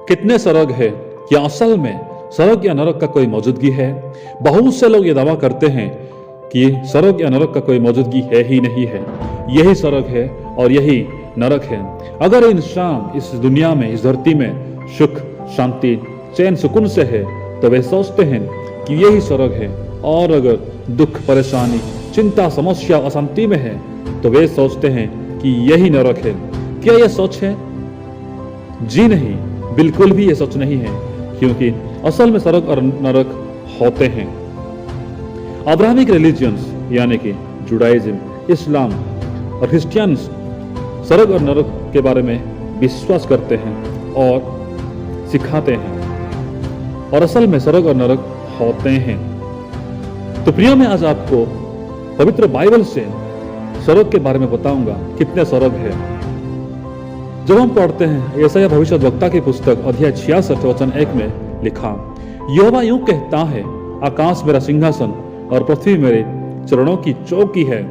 कितने स्वर्ग है? क्या असल में स्वर्ग या नरक का कोई मौजूदगी है? बहुत से लोग ये दावा करते हैं कि स्वर्ग या नरक का कोई मौजूदगी है ही नहीं है, यही स्वर्ग है और यही नरक है। अगर इंसान इस दुनिया में, इस धरती में सुख, शांति, चैन, सुकून से है तो वे सोचते हैं कि यही स्वर्ग है, और अगर दुख, परेशानी, चिंता, समस्या, अशांति में है तो वे सोचते हैं कि यही नरक है। क्या यह सच है? जी नहीं, बिल्कुल भी यह सच नहीं है, क्योंकि असल में स्वर्ग और नरक होते हैं। अब्राहमिक रिलीजियंस यानी कि जुडाइज्म, इस्लाम और क्रिश्चियंस स्वर्ग और नरक के बारे में विश्वास करते हैं और सिखाते हैं, और असल में स्वर्ग और नरक होते हैं। तो प्रियो, मैं आज आपको पवित्र बाइबल से स्वर्ग के बारे में बताऊंगा कितने स्वर्ग है। जब हम पढ़ते हैं यशायाह भविष्यद्वक्ता की पुस्तक अध्याय 66 वचन 1 में लिखा, यहोवा यूं कहता है, आकाश मेरा सिंहासन और पृथ्वी मेरे चरणों की चौकी है।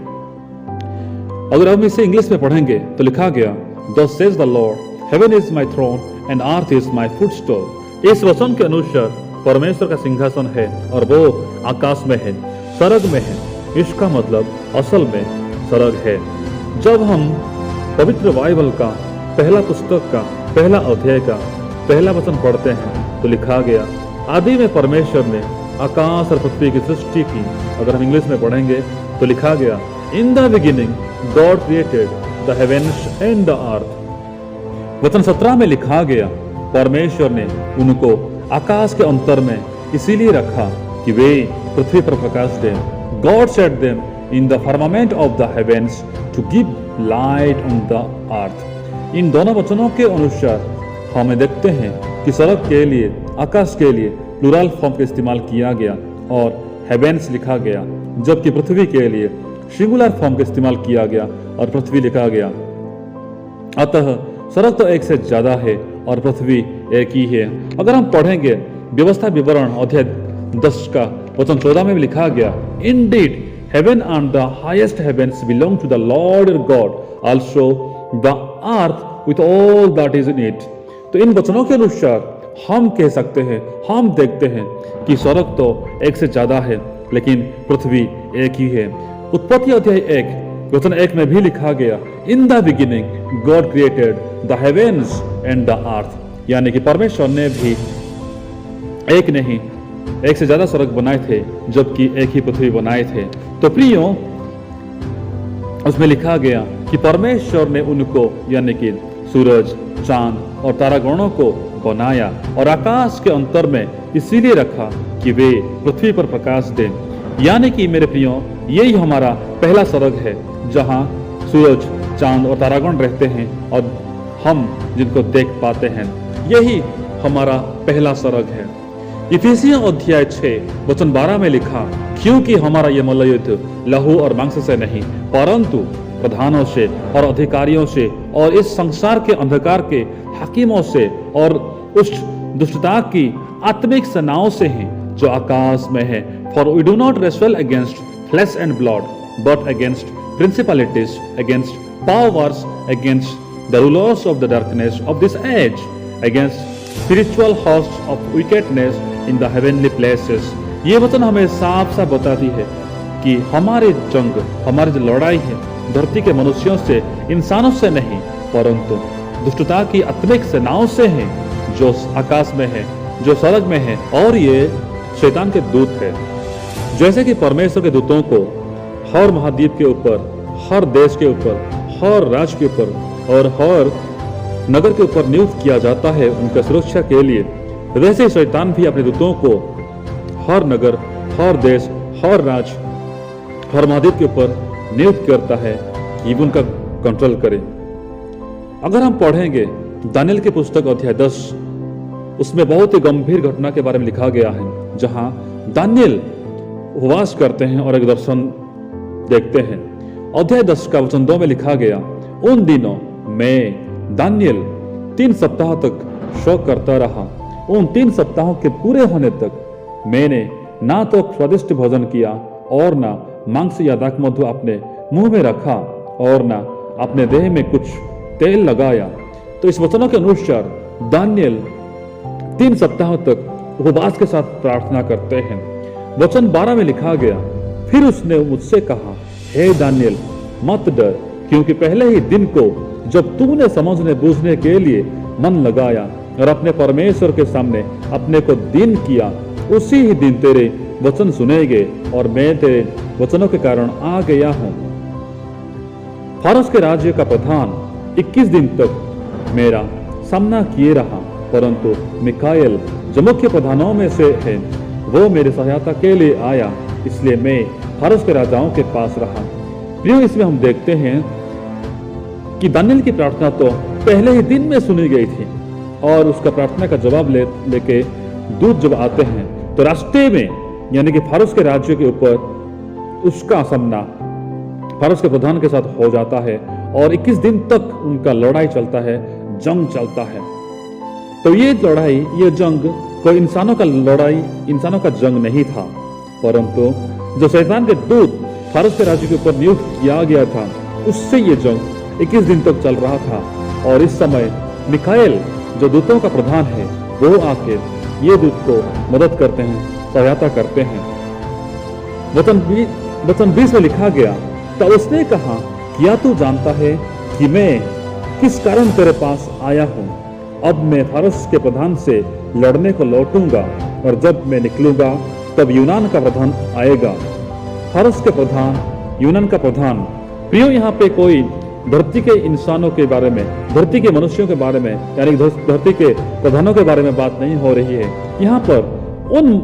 अगर हम इसे इंग्लिश में पढ़ेंगे तो लिखा गया, Thus says the Lord, heaven is my throne and earth is my footstool। इस वचन के अनुसार परमेश्वर का सिंहासन है और वो आकाश में है, स्वर्ग में है। इसका मतलब असल में स्वर्ग है। जब हम पवित्र बाइबल का पहला पुस्तक का पहला अध्याय का पहला वचन पढ़ते हैं तो लिखा गया, आदि में परमेश्वर ने आकाश और पृथ्वी की सृष्टि की। अगर हम इंग्लिश में पढ़ेंगे तो लिखा गया, in the beginning God created the heavens and the earth. वचन 17 में लिखा गया, परमेश्वर ने उनको आकाश के अंतर में इसीलिए रखा कि वे पृथ्वी पर प्रकाश दें। God set them in the firmament of the heavens to give light on the earth. इन दोनों वचनों के अनुसार हमें देखते हैं कि स्वर्ग के लिए, आकाश के लिए प्लूरल फॉर्म का इस्तेमाल किया गया और हेवेंस लिखा गया, जबकि पृथ्वी के लिए सिंगुलर फॉर्म का इस्तेमाल किया गया और पृथ्वी लिखा गया। अतः स्वर्ग तो एक से ज्यादा है और पृथ्वी एक ही है। अगर हम पढ़ेंगे व्यवस्था विवरण अध्याय 10 का वचन 14 में भी लिखा गया, indeed heaven and the highest heavens belong to the Lord God, also the earth with all that is in it. तो इन वचनों के अनुसार हम कह सकते हैं, हम देखते हैं कि स्वर्ग तो एक से ज्यादा है लेकिन पृथ्वी एक ही है। उत्पत्ति अध्याय 1 वचन 1 में भी लिखा गया, in the beginning God created the heavens and the earth. यानी कि परमेश्वर ने भी एक नहीं, एक से ज्यादा स्वर्ग बनाए थे, जबकि एक ही पृथ्वी बनाए थे। तो प्रियो, उसमें लिखा गया कि परमेश्वर ने उनको यानी कि सूरज, चांद और तारागणों को बनाया और आकाश के अंतर में इसीलिए रखा कि वे पृथ्वी पर प्रकाश दें। यानी कि मेरे प्रियो, यही हमारा पहला स्वर्ग है जहां सूरज, चांद और तारागण रहते हैं और हम जिनको देख पाते हैं, यही हमारा पहला स्वर्ग है। इफिसियों अध्याय 6 वचन 12 में लिखा, क्योंकि हमारा यह मल्लयुद्ध लहू और मांस से नहीं परंतु प्रधानों से और अधिकारियों से और इस संसार के अंधकार के हाकिमों से और उस दुष्टता की आत्मिक सेनाओं से है जो आकाश में है। For we do not wrestle against flesh and blood but against principalities, against powers, against the rulers of the darkness of this age, against spiritual hosts of wickedness in the heavenly places. ये वचन हमें साफ साफ बताती है कि हमारी जंग, हमारी जो लड़ाई है धरती के मनुष्यों से, इंसानों से नहीं, परंतु दुष्टता की आत्मिक सेनाओं से है जो आकाश में है, जो स्वर्ग में है, और ये शैतान के दूत है। जैसे कि परमेश्वर के दूतों को हर महाद्वीप के ऊपर, हर देश के ऊपर, हर राज्य के ऊपर और हर नगर के ऊपर नियुक्त किया जाता है उनका सुरक्षा के लिए, वैसे शैतान भी अपने दूतों को हर नगर, हर देश, हर राज्य, हर महाद्वीप के ऊपर नियुक्त करता है कि उनका कंट्रोल करे। अगर हम पढ़ेंगे दानियल की पुस्तक अध्याय 10, उसमें बहुत ही गंभीर घटना के बारे में लिखा गया है, जहां दानियल उपवास करते हैं और एक दर्शन देखते हैं। अध्याय 10 का वचन 2 में लिखा गया, उन दिनों मैं दानियल 3 सप्ताह तक शोक करता रहा। उन 3 सप्ताहों के पूरे होने तक मैंने ना तो स्वादिष्ट भोजन किया और ना मांस या दाखमधु अपने मुंह में रखा और ना अपने देह में कुछ तेल लगाया। तो इस वचनों के अनुसार दानियल 3 सप्ताह तक उपवास के साथ प्रार्थना करते हैं। वचन 12 में लिखा गया, फिर उसने मुझसे कहा, हे दानियल, मत डर, क्योंकि पहले ही दिन को जब तूने समझने बूझने के लिए मन लगाया और अपने परमेश्वर के सामने अपने को दीन किया, उसी ही दिन तेरे वचन सुने गए और मैं तेरे वचनों के कारण आ गया हूं। फारस के राज्य का प्रधान 21 दिन तक मेरा सामना किए रहा, परंतु मिकाएल जो मुख्य प्रधानों में से है वो मेरी सहायता के लिए आया, इसलिए मैं फारस के राजाओं के पास रहा। प्रियो, इसमें हम देखते हैं कि दानियल की प्रार्थना तो पहले ही दिन में सुनी गई थी और उसका प्रार्थना का जवाब लेके दूत जब आते हैं तो रास्ते में यानी कि फारस के राज्य के ऊपर उसका सामना फारस के प्रधान के साथ हो जाता है और 21 दिन तक उनका लड़ाई चलता है, जंग चलता है। तो ये लड़ाई, ये जंग कोई इंसानों का लड़ाई, इंसानों का जंग नहीं था, परंतु जो शैतान के दूत फारस के राज्य के ऊपर नियुक्त किया गया था, उससे ये जंग 21 दिन तक चल रहा था। और इस समय मिकाएल जो दूतों का प्रधान है वो आके ये दूत को मदद करते हैं, सहायता करते हैं। वचन 20 में लिखा गया, तब उसने कहा, क्या तू जानता है कि मैं किस कारण तेरे पास आया हूँ? अब मैं फारस के प्रधान से लड़ने को लौटूंगा और जब मैं निकलूंगा तब यूनान का प्रधान आएगा। फारस के प्रधान, यूनान का प्रधान। प्रियो, यहाँ पे कोई धरती के इंसानों के बारे में, धरती के मनुष्यों के बारे में, यानी धरती के प्रधानों के बारे में बात नहीं हो रही है। यहाँ पर उन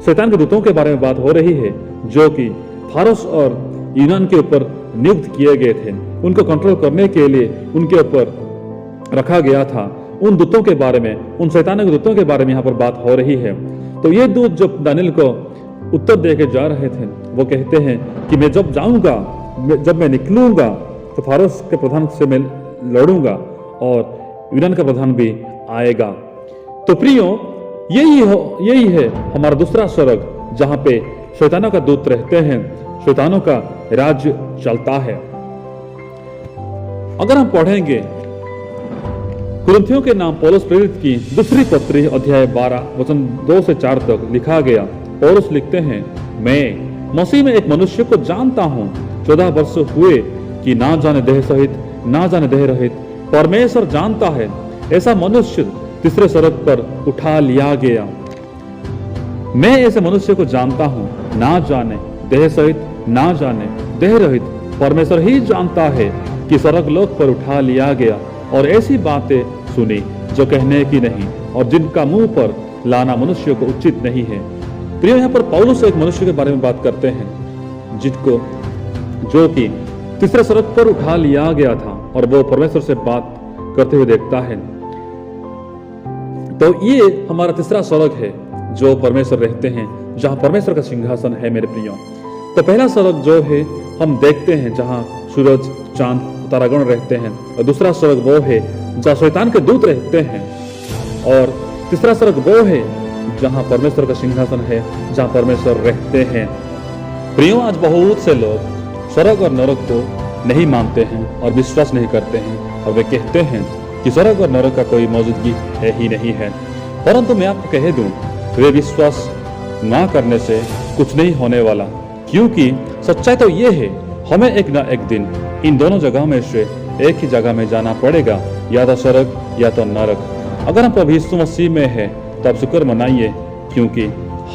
शैतान के दूतों के बारे में बात हो रही है जो कि फारस और यूनान के ऊपर नियुक्त किए गए थे, उनको कंट्रोल करने के लिए उनके ऊपर रखा गया था। उन दूतों के बारे में, उन शैतान के दूतों के बारे में यहाँ पर बात हो रही है। तो ये दूत जब दानियल को उत्तर दे के जा रहे थे, वो कहते हैं कि मैं जब जाऊंगा, जब मैं निकलूंगा तो फारस के प्रधान से मैं लड़ूंगा और यूनान का प्रधान भी आएगा। तो प्रियो, यही है हमारा दूसरा स्वर्ग, जहां पे शैतानों का दूत रहते हैं, शैतानों का राज्य चलता है। अगर हम पढ़ेंगे कुरिन्थियों के नाम पौलुस प्रेरित की दूसरी पत्री अध्याय 12 वचन 2 से 4 तक लिखा गया। पौलुस लिखते हैं, मैं मसीह में एक मनुष्य को जानता हूं, 14 वर्ष हुए कि ना जाने देह सहित ना जाने देह रहित परमेश्वर जानता है, ऐसा मनुष्य तीसरे स्वर्ग पर उठा लिया गया। मैं ऐसे मनुष्य को जानता हूं, ना जाने देह सहित ना जाने देह रहित परमेश्वर ही जानता है कि स्वर्ग लोक पर उठा लिया गया, और ऐसी बातें सुनी जो कहने की नहीं और जिनका मुंह पर लाना मनुष्य को उचित नहीं है। प्रिय, यहाँ पर पौलुस एक मनुष्य के बारे में बात करते हैं जो कि तीसरे स्वर्ग पर उठा लिया गया था और वो परमेश्वर से बात करते हुए देखता है। तो ये हमारा तीसरा स्वर्ग है जो परमेश्वर रहते हैं, जहां परमेश्वर का सिंहासन है। मेरे प्रियो, तो पहला स्वर्ग जो है हम देखते हैं जहां सूरज, चांद, तारागण रहते हैं, और दूसरा स्वर्ग वो है जहां शैतान के दूत रहते हैं, और तीसरा स्वर्ग वो है जहां परमेश्वर का सिंहासन है, जहां परमेश्वर रहते हैं। प्रियो, आज बहुत से लोग स्वर्ग और नरक को नहीं मानते हैं और विश्वास नहीं करते हैं, और वे कहते हैं कि स्वर्ग और नरक का कोई मौजूदगी है ही नहीं है। परंतु मैं आपको कह दूं, वे विश्वास ना करने से कुछ नहीं होने वाला, क्योंकि सच्चाई तो ये है, हमें एक ना एक दिन इन दोनों जगह में से एक ही जगह में जाना पड़ेगा, या तो स्वर्ग या तो नरक। अगर हम प्रभु यीशु मसीह में है तो आप शुक्र मनाइए, क्योंकि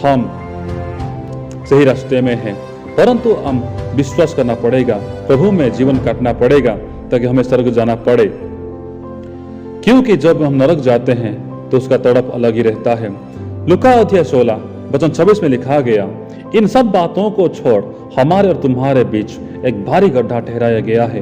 हम सही रास्ते में हैं। परंतु हम विश्वास करना पड़ेगा, प्रभु में जीवन काटना पड़ेगा ताकि हमें स्वर्ग जाना पड़े, क्योंकि जब हम नरक जाते हैं तो उसका तड़प अलग ही रहता है। लूका अध्याय 16 वचन 26 में लिखा गया, इन सब बातों को छोड़ हमारे और तुम्हारे बीच एक भारी गड्ढा ठहराया गया है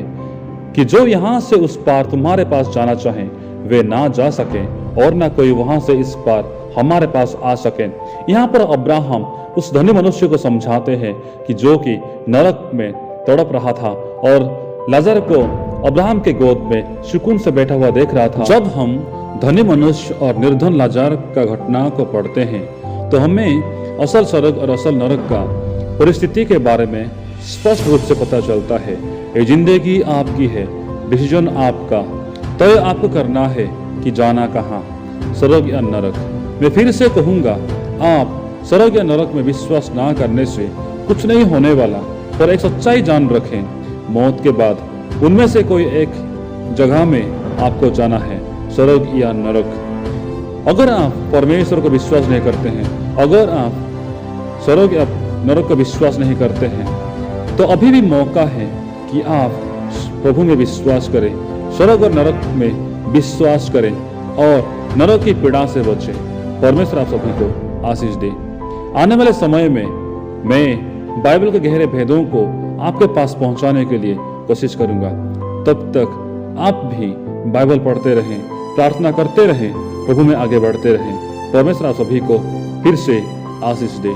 कि जो यहाँ से उस पार तुम्हारे पास जाना चाहें वे ना जा सके, और ना कोई वहां से इस पार हमारे पास आ सके। यहाँ पर अब्राहम उस धनी मनुष्य को समझाते हैं कि जो कि नरक में तड़प रहा था और लाजर को अब्राहम के गोद में सुकून से बैठा हुआ देख रहा था। जब हम धनी मनुष्य और निर्धन लाजर का घटना को पढ़ते हैं तो हमें असल स्वर्ग और असल नरक का परिस्थिति के बारे में स्पष्ट रूप से पता चलता है। ये जिंदगी आपकी है, डिसीजन आपका, तय आपको करना है कि जाना कहाँ, स्वर्ग या नरक। मैं फिर से कहूँगा, आप स्वर्ग या नरक में विश्वास ना करने से कुछ नहीं होने वाला, पर एक सच्चाई जान रखें, मौत के बाद उनमें से कोई एक जगह में आपको जाना है, स्वर्ग या नरक। अगर आप परमेश्वर को विश्वास नहीं करते हैं, अगर आप स्वर्ग या नरक का विश्वास नहीं करते हैं, तो अभी भी मौका है कि आप प्रभु में विश्वास करें, स्वर्ग और नरक में विश्वास करें और नरक की पीड़ा से बचें। परमेश्वर आप सभी को आशीष दे। आने वाले समय में मैं बाइबल के गहरे भेदों को आपके पास पहुंचाने के लिए कोशिश करूंगा। तब तक आप भी बाइबल पढ़ते रहें, प्रार्थना करते रहें, प्रभु में आगे बढ़ते रहें। परमेश्वर आप सभी को फिर से आशीष दे।